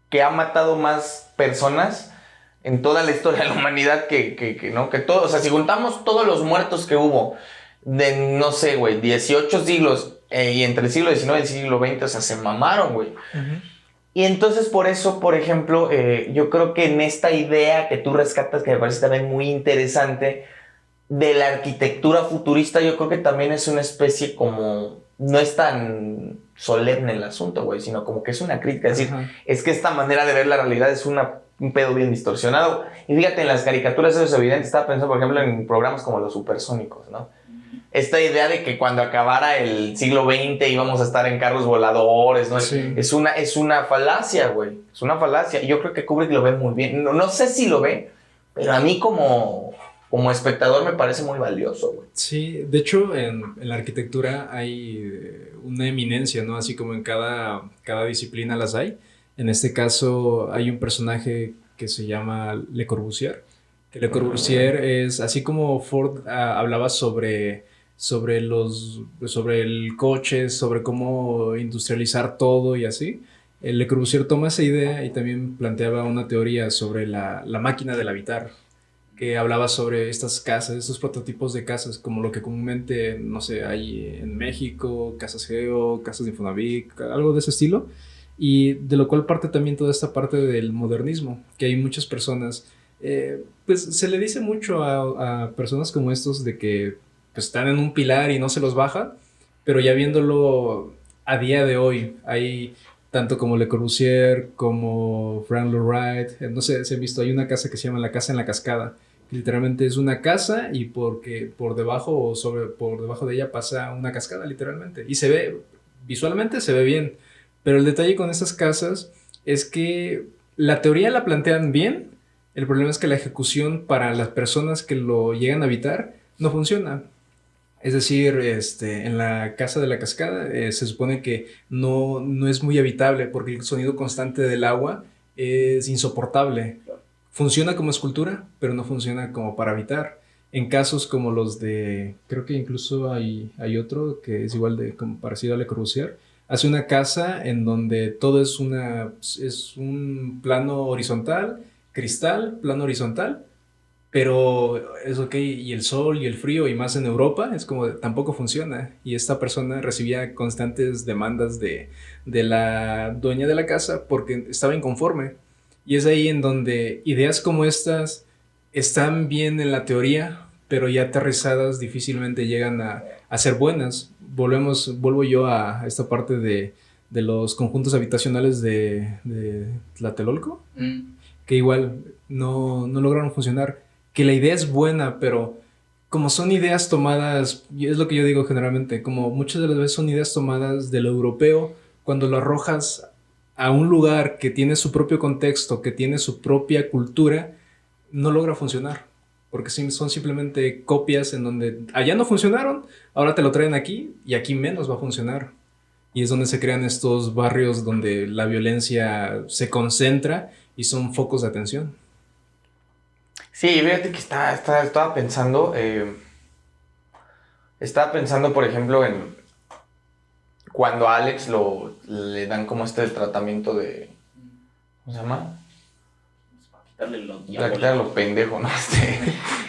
que ha matado más personas en toda la historia de la humanidad ¿no? Que todo, o sea, si juntamos todos los muertos que hubo de, no sé, güey, 18 siglos y entre el siglo XIX y el siglo XX, o sea, se mamaron, güey. Uh-huh. Y entonces por eso, por ejemplo, yo creo que en esta idea que tú rescatas, que me parece también muy interesante, de la arquitectura futurista, yo creo que también es una especie como, no es tan solemne el asunto, güey, sino como que es una crítica, es decir, uh-huh. Es que esta manera de ver la realidad es un pedo bien distorsionado. Y fíjate, en las caricaturas eso es evidente. Estaba pensando, por ejemplo, en programas como Los Supersónicos, ¿no? Esta idea de que cuando acabara el siglo XX íbamos a estar en carros voladores, ¿no? Sí. Es una falacia, güey. Es una falacia. Y yo creo que Kubrick lo ve muy bien. No sé si lo ve, pero a mí como espectador me parece muy valioso, güey.
Sí, de hecho en la arquitectura hay una eminencia, ¿no? Así como en cada disciplina las hay. En este caso hay un personaje que se llama Le Corbusier. Que Le Corbusier es, así como Ford hablaba sobre el coche, sobre cómo industrializar todo y así, Le Corbusier toma esa idea y también planteaba una teoría sobre la máquina del habitar, que hablaba sobre estas casas, estos prototipos de casas, como lo que comúnmente, no sé, hay en México, casas Geo, casas de Infonavit, algo de ese estilo. Y de lo cual parte también toda esta parte del modernismo, que hay muchas personas, pues se le dice mucho a personas como estos de que pues, están en un pilar y no se los baja, pero ya viéndolo a día de hoy, hay tanto como Le Corbusier, como Frank Lloyd Wright, no sé si han visto, hay una casa que se llama La Casa en la Cascada, que literalmente es una casa y porque por debajo de ella pasa una cascada literalmente, y se ve, visualmente se ve bien. Pero el detalle con estas casas es que la teoría la plantean bien, el problema es que la ejecución para las personas que lo llegan a habitar no funciona. Es decir, en la casa de la cascada se supone que no es muy habitable porque el sonido constante del agua es insoportable. Funciona como escultura, pero no funciona como para habitar. En casos como los de, creo que incluso hay otro que es igual de como parecido a Le Corbusier, hace una casa en donde todo es un plano horizontal, cristal, plano horizontal, pero es ok, y el sol y el frío, y más en Europa, es como tampoco funciona. Y esta persona recibía constantes demandas de la dueña de la casa porque estaba inconforme. Y es ahí en donde ideas como estas están bien en la teoría, pero ya aterrizadas difícilmente llegan a ser buenas. Vuelvo yo a esta parte de los conjuntos habitacionales de Tlatelolco, que igual no lograron funcionar. Que la idea es buena, pero como son ideas tomadas, y es lo que yo digo generalmente, como muchas de las veces son ideas tomadas de lo europeo, cuando lo arrojas a un lugar que tiene su propio contexto, que tiene su propia cultura, no logra funcionar. Porque son simplemente copias en donde allá no funcionaron, ahora te lo traen aquí y aquí menos va a funcionar. Y es donde se crean estos barrios donde la violencia se concentra y son focos de atención.
Sí, fíjate que estaba pensando, por ejemplo, en cuando a Alex le dan como este tratamiento de, ¿cómo se llama? Para quitarle lo pendejo, ¿no?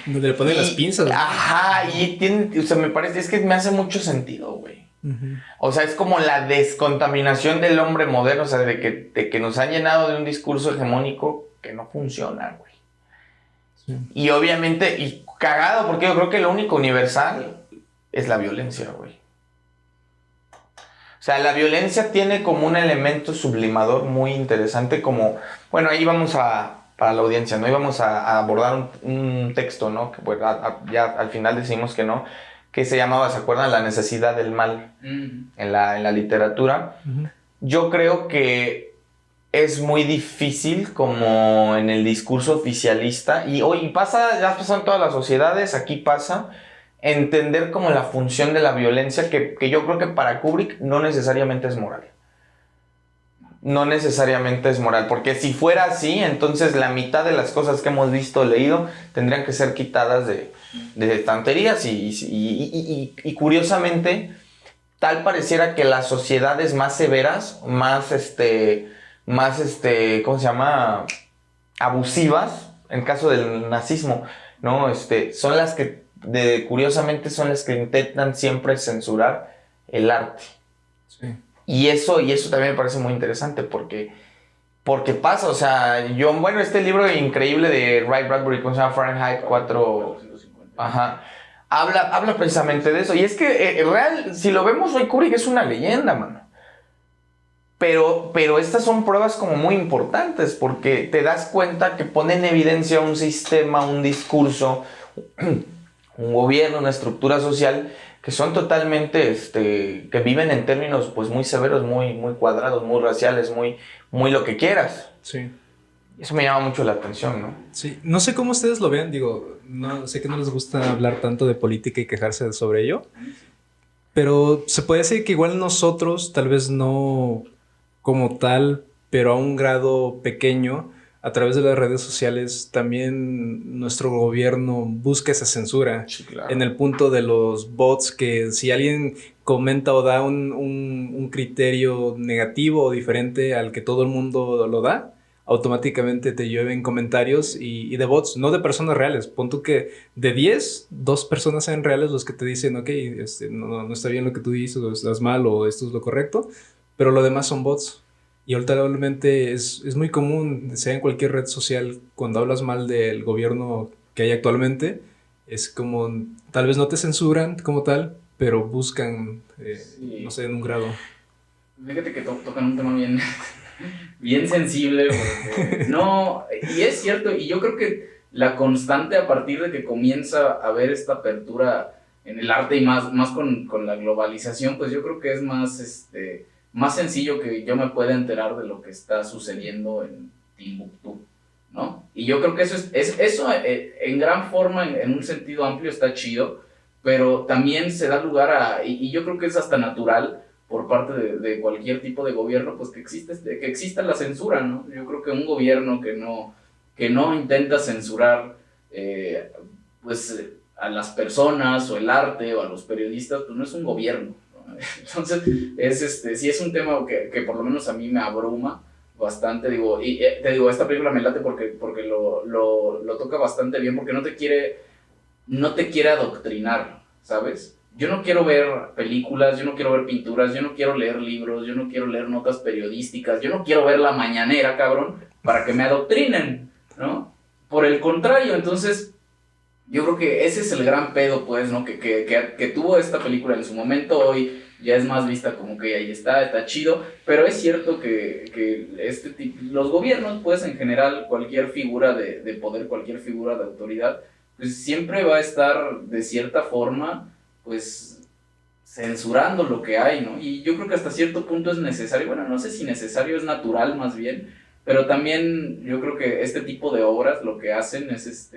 Donde le ponen las pinzas.
Ajá, y tiene, o sea, me parece, es que me hace mucho sentido, güey.
Uh-huh.
O sea, es como la descontaminación del hombre moderno, o sea, de que nos han llenado de un discurso hegemónico que no funciona, güey. Sí. Y obviamente, y cagado, porque yo creo que lo único universal es la violencia, güey. O sea, la violencia tiene como un elemento sublimador muy interesante, como, bueno, ahí vamos para la audiencia, ¿no? Íbamos a abordar un texto, ¿no? Que pues, ya al final decimos que no, que se llamaba, ¿se acuerdan? La necesidad del mal en la literatura. Uh-huh. Yo creo que es muy difícil como en el discurso oficialista, y hoy pasa, ya pasa en todas las sociedades, aquí pasa, entender como la función de la violencia, que yo creo que para Kubrick no necesariamente es moral. No necesariamente es moral, porque si fuera así, entonces la mitad de las cosas que hemos visto o leído tendrían que ser quitadas de estanterías y curiosamente tal pareciera que las sociedades más severas, más ¿cómo se llama? Abusivas, en caso del nazismo, ¿no? Son las que, curiosamente, son las que intentan siempre censurar el arte. Sí. Y eso también me parece muy interesante porque pasa, o sea, este libro increíble de Ray Bradbury, ¿cómo se llama? Fahrenheit 4... Ajá. Habla precisamente de eso. Y es que, real, si lo vemos hoy, Kubrick es una leyenda, mano. Pero estas son pruebas como muy importantes porque te das cuenta que pone en evidencia un sistema, un discurso, un gobierno, una estructura social que son totalmente, que viven en términos pues muy severos, muy, muy cuadrados, muy raciales, muy lo que quieras.
Sí.
Eso me llama mucho la atención, ¿no?
Sí, no sé cómo ustedes lo vean, digo, no sé que no les gusta hablar tanto de política y quejarse sobre ello, pero se puede decir que igual nosotros, tal vez no como tal, pero a un grado pequeño, a través de las redes sociales, también nuestro gobierno busca esa censura. Sí, claro. En el punto de los bots, que si alguien comenta o da un criterio negativo o diferente al que todo el mundo lo da, automáticamente te llueven comentarios y de bots, no de personas reales. Pon tú que de 10, 2 personas sean reales los que te dicen, ok, no está bien lo que tú dices, o estás mal, o esto es lo correcto, pero lo demás son bots. Y lamentablemente es muy común, sea en cualquier red social, cuando hablas mal del gobierno que hay actualmente, es como, tal vez no te censuran como tal, pero buscan, sí, no sé, en un grado.
Fíjate que tocan un tema bien sensible, porque no, y es cierto, y yo creo que la constante a partir de que comienza a haber esta apertura en el arte y más con la globalización, pues yo creo que es más sencillo que yo me pueda enterar de lo que está sucediendo en Timbuktu, ¿no? Y yo creo que eso en gran forma, en un sentido amplio, está chido, pero también se da lugar y yo creo que es hasta natural por parte de cualquier tipo de gobierno, pues que exista la censura, ¿no? Yo creo que un gobierno que no intenta censurar pues a las personas o el arte o a los periodistas, pues no es un gobierno. Entonces, sí es un tema que por lo menos a mí me abruma bastante, digo, y te digo, esta película me late porque lo toca bastante bien, porque no te quiere adoctrinar, ¿sabes? yo no quiero ver películas, yo no quiero ver pinturas, yo no quiero leer libros, yo no quiero leer notas periodísticas, yo no quiero ver La Mañanera, cabrón, para que me adoctrinen, ¿no? Por el contrario, entonces, yo creo que ese es el gran pedo, pues, ¿no? Que tuvo esta película en su momento. Hoy ya es más vista como que ahí está chido, pero es cierto que los gobiernos, pues, en general, cualquier figura de poder, cualquier figura de autoridad, pues siempre va a estar, de cierta forma, pues, censurando lo que hay, ¿no? Y yo creo que hasta cierto punto es necesario, bueno, no sé si necesario, es natural más bien, pero también yo creo que este tipo de obras lo que hacen es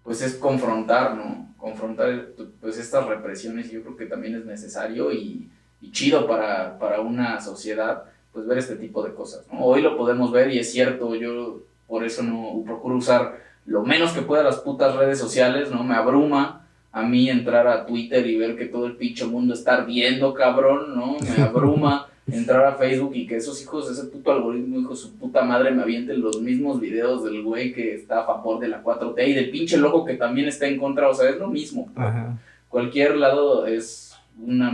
pues es confrontar, ¿no? Confrontar pues estas represiones. Yo creo que también es necesario y chido para una sociedad, pues ver este tipo de cosas, ¿no? Hoy lo podemos ver y es cierto, yo por eso no procuro usar lo menos que pueda las putas redes sociales, ¿no? Me abruma a mí entrar a Twitter y ver que todo el pinche mundo está ardiendo, cabrón, ¿no? Me abruma entrar a Facebook y que esos hijos, ese puto algoritmo, hijo de su puta madre, me avienten los mismos videos del güey que está a favor de la 4T y del pinche loco que también está en contra, o sea, es lo mismo.
Ajá.
Cualquier lado es una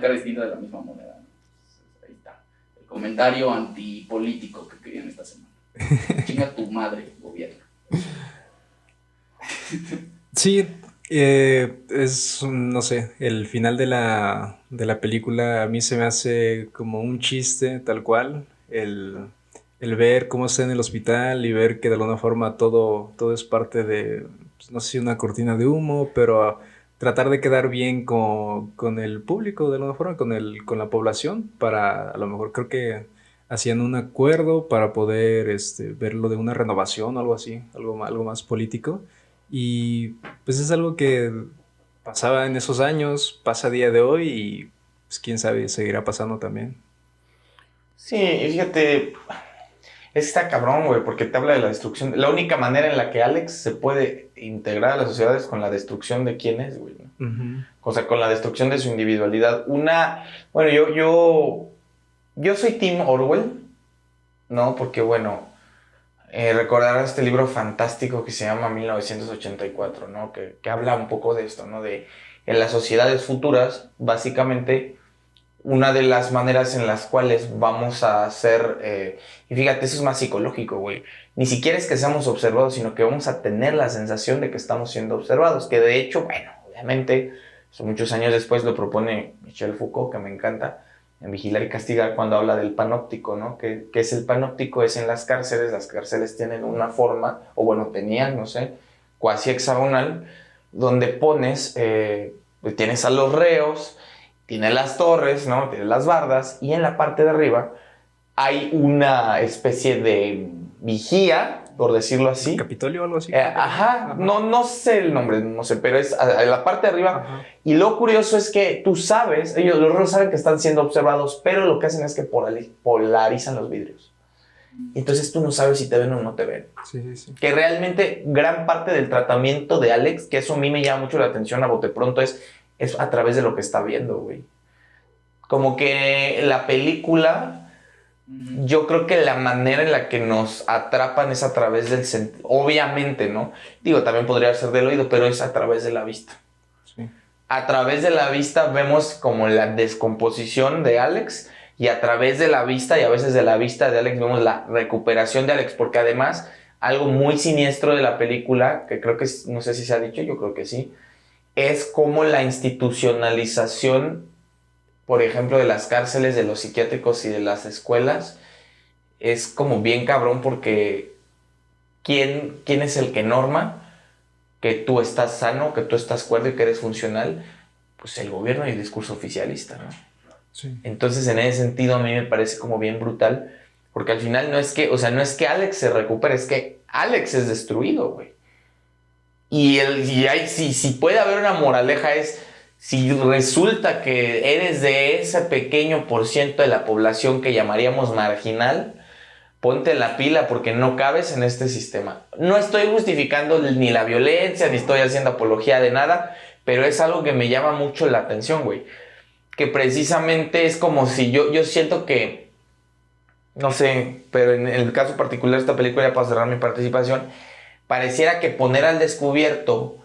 cara distinta de la misma moneda, ¿no? Entonces, ahí está. El comentario antipolítico que querían esta semana. Chinga tu madre, gobierno.
Sí, no sé, el final de la película a mí se me hace como un chiste tal cual, el ver cómo está en el hospital y ver que de alguna forma todo es parte de, pues, no sé si una cortina de humo, pero tratar de quedar bien con el público de alguna forma, con la población, para a lo mejor creo que hacían un acuerdo para poder verlo de una renovación o algo así, algo más político. Y pues es algo que pasaba en esos años, pasa a día de hoy y pues quién sabe, seguirá pasando también.
Sí, y fíjate, está cabrón, güey, porque te habla de la destrucción. La única manera en la que Alex se puede integrar a la sociedad es con la destrucción de quién es, güey, ¿no?
Ujú.
O sea, con la destrucción de su individualidad. Bueno, yo soy Team Orwell, ¿no? Porque, bueno, recordarás este libro fantástico que se llama 1984, ¿no? Que habla un poco de esto, ¿no? De en las sociedades futuras, básicamente, una de las maneras en las cuales vamos a hacer, y fíjate, eso es más psicológico, güey. Ni siquiera es que seamos observados, sino que vamos a tener la sensación de que estamos siendo observados, que de hecho, bueno, obviamente, eso muchos años después lo propone Michel Foucault, que me encanta, en Vigilar y Castigar, cuando habla del panóptico, ¿no? Que es el panóptico, es en las cárceles tienen una forma, o bueno, tenían, no sé, cuasi hexagonal, donde tienes a los reos, tienes las torres, ¿no? Tienes las bardas, y en la parte de arriba hay una especie de vigía, por decirlo así.
¿Capitolio o algo así?
Ajá, no sé el nombre, no sé, pero es a la parte de arriba.
Ajá.
Y lo curioso es que tú sabes, los reos saben que están siendo observados, pero lo que hacen es que polarizan los vidrios. Entonces tú no sabes si te ven o no te ven.
Sí, sí, sí.
Que realmente gran parte del tratamiento de Alex, que eso a mí me llama mucho la atención a bote pronto, es a través de lo que está viendo, güey. Como que la película, yo creo que la manera en la que nos atrapan es a través del sentido. Obviamente, ¿no? Digo, también podría ser del oído, pero es a través de la vista.
Sí.
A través de la vista vemos como la descomposición de Alex, y a través de la vista y a veces de la vista de Alex vemos la recuperación de Alex, porque además algo muy siniestro de la película, que creo que no sé si se ha dicho, yo creo que sí, es como la institucionalización, por ejemplo, de las cárceles, de los psiquiátricos y de las escuelas, es como bien cabrón, porque ¿quién es el que norma que tú estás sano, que tú estás cuerdo y que eres funcional? Pues el gobierno y el discurso oficialista, ¿no?
Sí.
Entonces, en ese sentido, a mí me parece como bien brutal, porque al final no es que Alex se recupere, es que Alex es destruido, güey. Y si puede haber una moraleja es, si resulta que eres de ese pequeño porciento de la población que llamaríamos marginal, ponte la pila porque no cabes en este sistema. No estoy justificando ni la violencia, ni estoy haciendo apología de nada, pero es algo que me llama mucho la atención, güey. Que precisamente es como si yo siento que, no sé, pero en el caso particular de esta película, ya para cerrar mi participación, pareciera que poner al descubierto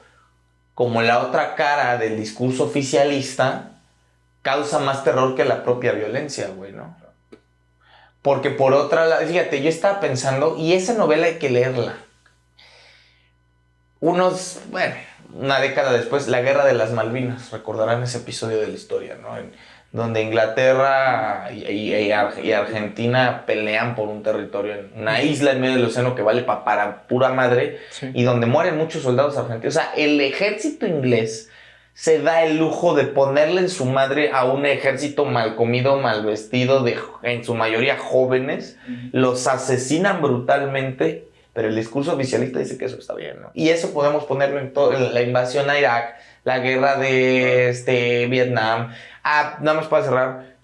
como la otra cara del discurso oficialista, causa más terror que la propia violencia, güey, ¿no? Porque por otra lado, fíjate, yo estaba pensando, y esa novela hay que leerla. Una década después, la Guerra de las Malvinas, recordarán ese episodio de la historia, ¿no? Donde Inglaterra y Argentina pelean por un territorio, en una isla en medio del océano que vale para pura madre, sí. Y donde mueren muchos soldados argentinos. O sea, el ejército inglés se da el lujo de ponerle en su madre a un ejército mal comido, mal vestido, en su mayoría jóvenes, los asesinan brutalmente, pero el discurso oficialista dice que eso está bien, ¿no? Y eso podemos ponerlo en la invasión a Irak, la guerra de Vietnam. Nada más para cerrar,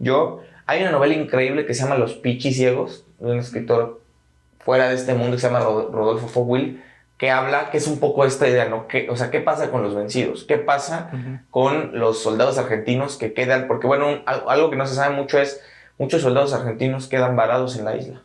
hay una novela increíble que se llama Los Pichis Ciegos, de un escritor fuera de este mundo que se llama Rodolfo Fogwill, que habla, que es un poco esta idea, ¿no? ¿Qué pasa con los vencidos? ¿Qué pasa con los soldados argentinos que quedan? Porque, bueno, algo que no se sabe mucho es, muchos soldados argentinos quedan varados en la isla,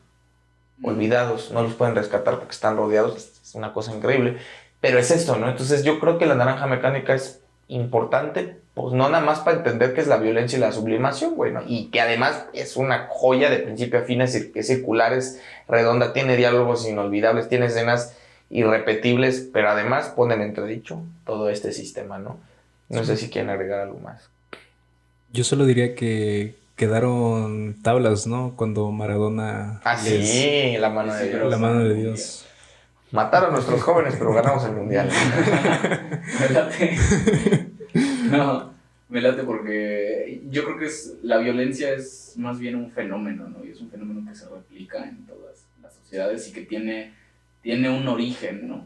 olvidados, no los pueden rescatar porque están rodeados, es una cosa increíble. Pero es esto, ¿no? Entonces yo creo que La Naranja Mecánica es importante, pues no nada más para entender qué es la violencia y la sublimación, güey, ¿no? Y que además es una joya de principio a fin, es circular, es redonda, tiene diálogos inolvidables, tiene escenas irrepetibles, pero además ponen en entredicho todo este sistema, ¿no? No sé si quieren agregar algo más.
Yo solo diría que quedaron tablas, ¿no? Cuando Maradona...
sí, la mano de Dios.
La mano de Dios.
Mataron a nuestros jóvenes, pero ganamos el mundial.
Me late. No, me late porque yo creo que la violencia es más bien un fenómeno, ¿no? Y es un fenómeno que se replica en todas las sociedades y que tiene un origen, ¿no?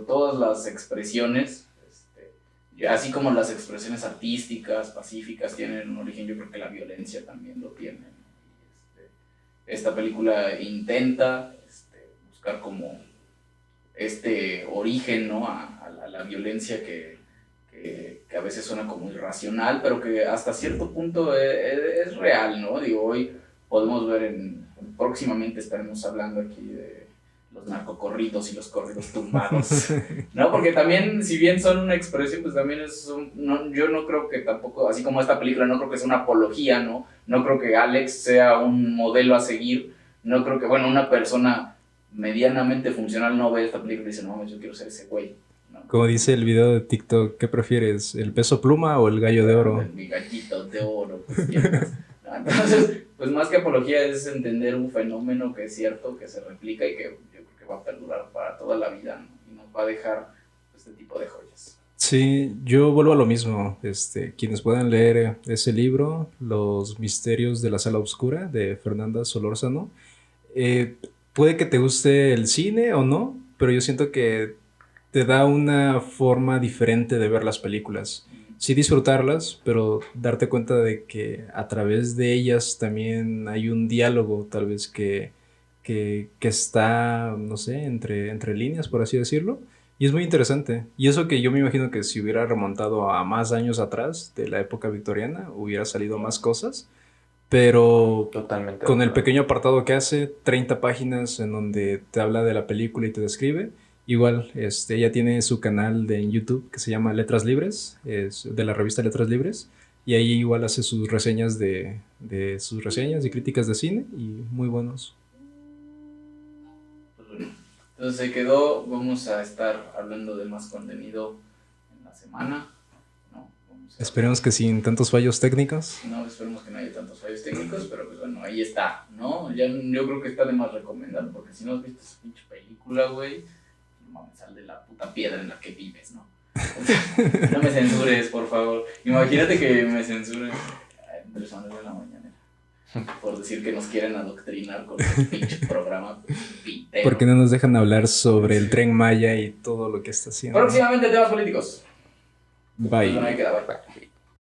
Todas las expresiones, así como las expresiones artísticas, pacíficas, tienen un origen, yo creo que la violencia también lo tiene, ¿no? Esta película intenta buscar como origen, ¿no? a la violencia que a veces suena como irracional, pero que hasta cierto punto es real, ¿no? Digo, hoy podemos ver próximamente estaremos hablando aquí de los narcocorridos y los corridos tumbados, ¿no? Porque también, si bien son una expresión, pues también yo no creo que tampoco, así como esta película, no creo que sea una apología, ¿no? No creo que Alex sea un modelo a seguir, no creo que, bueno, una persona medianamente funcional no ve esta película y dice, no, yo quiero ser ese güey, ¿no?
Como dice el video de TikTok, ¿qué prefieres? ¿El peso pluma o el gallo de oro?
Mi gallito de oro, pues, entonces, pues más que apología es entender un fenómeno que es cierto, que se replica y que yo creo que va a perdurar para toda la vida, ¿no? Y nos va a dejar este tipo de joyas.
Sí, yo vuelvo a lo mismo. Quienes puedan leer ese libro, Los misterios de la sala oscura, de Fernanda Solórzano, puede que te guste el cine o no, pero yo siento que te da una forma diferente de ver las películas. Sí disfrutarlas, pero darte cuenta de que a través de ellas también hay un diálogo, tal vez que está, no sé, entre líneas, por así decirlo. Y es muy interesante. Y eso que yo me imagino que si hubiera remontado a más años atrás, de la época victoriana, hubiera salido más cosas. Pero
totalmente
con el pequeño apartado que hace, 30 páginas en donde te habla de la película y te describe. Igual, ella tiene su canal en YouTube que se llama Letras Libres, es de la revista Letras Libres, y ahí igual hace sus reseñas de sus reseñas y críticas de cine, y muy buenos.
Pues bueno, entonces se quedó, vamos a estar hablando de más contenido en la semana, ¿no?
Esperemos que sin tantos fallos técnicos.
No, esperemos que no haya tantos fallos técnicos, pero pues bueno, ahí está, ¿no? Yo creo que está de más recomendar, porque si no has visto esa pinche película, güey, sal de la puta piedra en la que vives, ¿no? No me censures, por favor. Imagínate que me censuren en 3 horas de la mañana por decir que nos quieren adoctrinar con un pinche programa pitero.
Porque no nos dejan hablar sobre el Tren Maya y todo lo que está haciendo.
Próximamente temas políticos.
Bye.
Pues bueno, ahí queda, bye.